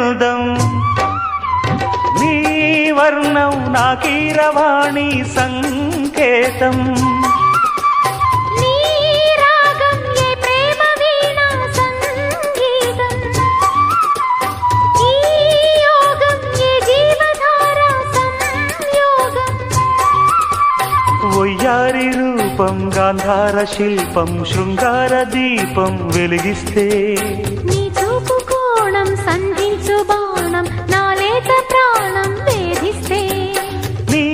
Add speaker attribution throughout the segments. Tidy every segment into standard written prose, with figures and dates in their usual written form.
Speaker 1: విల్దం నీ వర్ణం నా కీరవాణి సంకేతం ఒయ్యారి రూపం గాంధార శిల్పం శృంగార దీపం వెలిగిస్తే
Speaker 2: నీ చూపు కోణం సంధించు బాణం నా లేత ప్రాణం వేధిస్తే
Speaker 1: నీ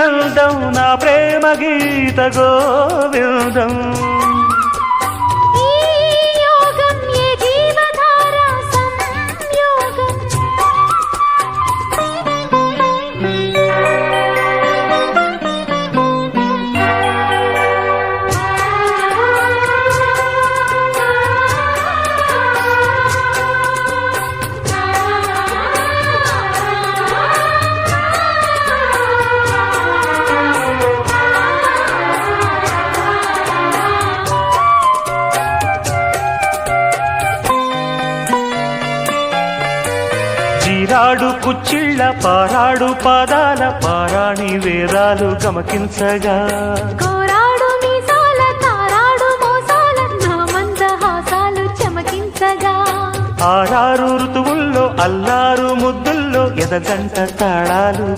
Speaker 1: అందం నా ప్రేమ గీత గోవిందం చీరాడు కుచ్చిళ్ళ పారాడు పాదాల పారాణి వేదాలు గమకించగా
Speaker 2: కోరాడు మీసాల తారాడు మోసాల నా మందహాసాలు చమకించగా
Speaker 1: ఆరారు ఋతువుల్లో అల్లారు ముద్దుల్లో ఎదగంట తాళాలు